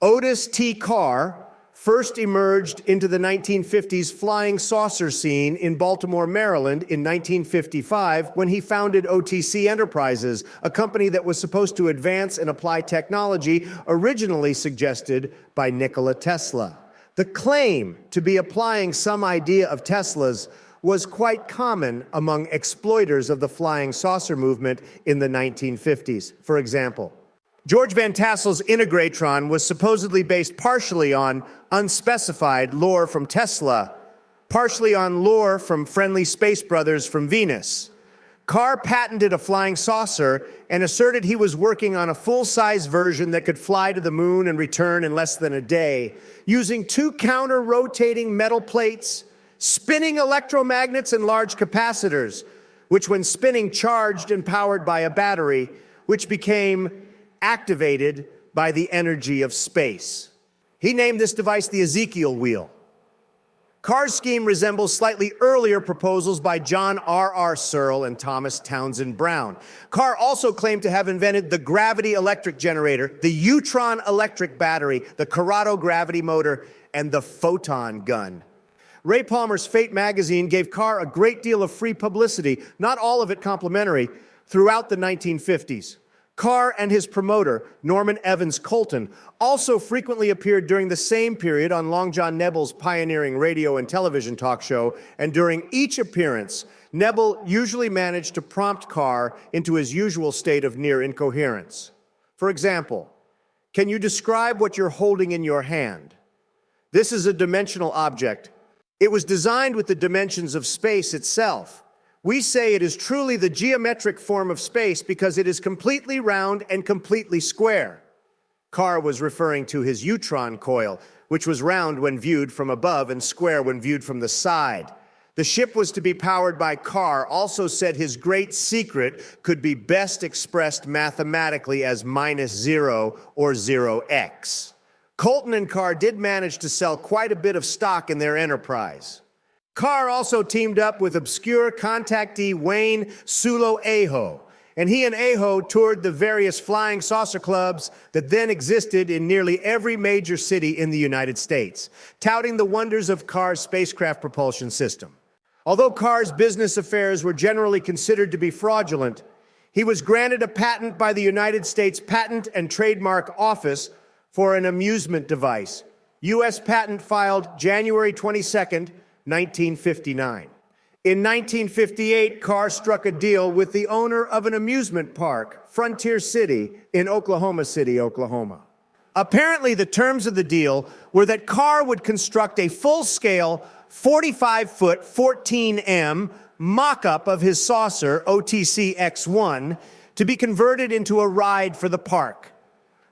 Otis T. Carr first emerged into the 1950s flying saucer scene in Baltimore, Maryland in 1955 when he founded OTC Enterprises, a company that was supposed to advance and apply technology originally suggested by Nikola Tesla. The claim to be applying some idea of Tesla's was quite common among exploiters of the flying saucer movement in the 1950s. For example, George Van Tassel's Integratron was supposedly based partially on unspecified lore from Tesla, partially on lore from friendly space brothers from Venus. Carr patented a flying saucer and asserted he was working on a full-size version that could fly to the moon and return in less than a day, using two counter-rotating metal plates, spinning electromagnets and large capacitors, which when spinning charged and powered by a battery, which became activated by the energy of space. He named this device the Ezekiel wheel. Carr's scheme resembles slightly earlier proposals by John R.R. Searle and Thomas Townsend Brown. Carr also claimed to have invented the gravity electric generator, the Utron electric battery, the Corrado gravity motor, and the photon gun. Ray Palmer's Fate magazine gave Carr a great deal of free publicity, not all of it complimentary, throughout the 1950s. Carr and his promoter, Norman Evans Colton, also frequently appeared during the same period on Long John Nebel's pioneering radio and television talk show, and during each appearance, Nebel usually managed to prompt Carr into his usual state of near incoherence. For example, can you describe what you're holding in your hand? This is a dimensional object. It was designed with the dimensions of space itself. We say it is truly the geometric form of space because it is completely round and completely square. Carr was referring to his Utron coil, which was round when viewed from above and square when viewed from the side. The ship was to be powered by Carr, also said his great secret could be best expressed mathematically as -0 or 0x. Colton and Carr did manage to sell quite a bit of stock in their enterprise. Carr also teamed up with obscure contactee Wayne Sulo Aho, and he and Aho toured the various flying saucer clubs that then existed in nearly every major city in the United States, touting the wonders of Carr's spacecraft propulsion system. Although Carr's business affairs were generally considered to be fraudulent, he was granted a patent by the United States Patent and Trademark Office for an amusement device. U.S. patent filed January 22nd, 1959. In 1958, Carr struck a deal with the owner of an amusement park, Frontier City, in Oklahoma City, Oklahoma. Apparently, the terms of the deal were that Carr would construct a full-scale 45-foot, 14M mock-up of his saucer, OTC X1, to be converted into a ride for the park.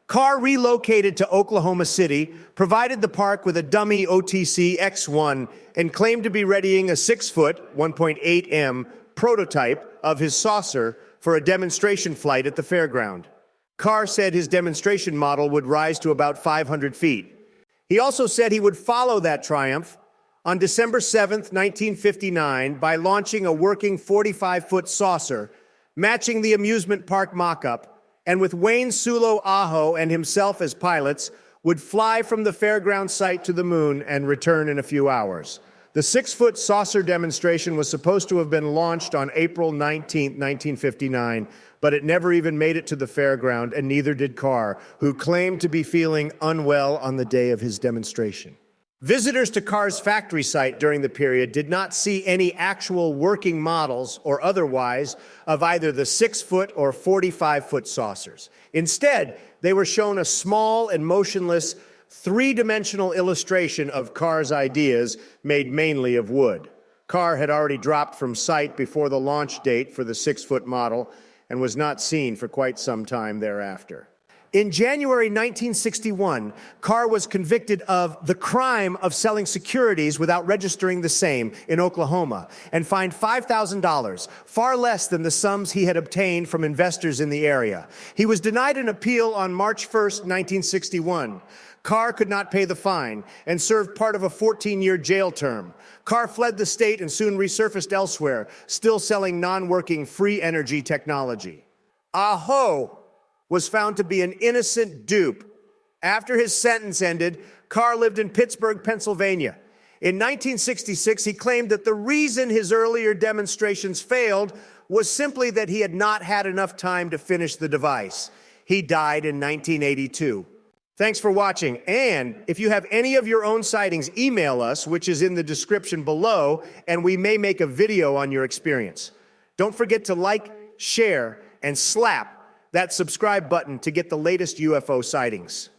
Carr relocated to Oklahoma City, provided the park with a dummy OTC X1, and claimed to be readying a 6-foot, 1.8M prototype of his saucer for a demonstration flight at the fairground. Carr said his demonstration model would rise to about 500 feet. He also said he would follow that triumph on December 7th, 1959, by launching a working 45-foot saucer, matching the amusement park mock-up, and with Wayne Sulo Aho and himself as pilots, would fly from the fairground site to the moon and return in a few hours. The 6-foot saucer demonstration was supposed to have been launched on April 19, 1959, but it never even made it to the fairground, and neither did Carr, who claimed to be feeling unwell on the day of his demonstration. Visitors to Carr's factory site during the period did not see any actual working models or otherwise of either the 6-foot or 45-foot saucers. Instead, they were shown a small and motionless three-dimensional illustration of Carr's ideas made mainly of wood. Carr had already dropped from sight before the launch date for the 6-foot model and was not seen for quite some time thereafter. In January 1961, Carr was convicted of the crime of selling securities without registering the same in Oklahoma and fined $5,000, far less than the sums he had obtained from investors in the area. He was denied an appeal on March 1st, 1961. Carr could not pay the fine and served part of a 14-year jail term. Carr fled the state and soon resurfaced elsewhere, still selling non-working free energy technology. Aho was found to be an innocent dupe After his sentence ended, Carr lived in Pittsburgh, Pennsylvania. In 1966, he claimed that the reason his earlier demonstrations failed was simply that he had not had enough time to finish the device. He died in 1982. Thanks for watching, and if you have any of your own sightings, email us, which is in the description below, and we may make a video on your experience. Don't forget to like, share, and slap that subscribe button to get the latest UFO sightings.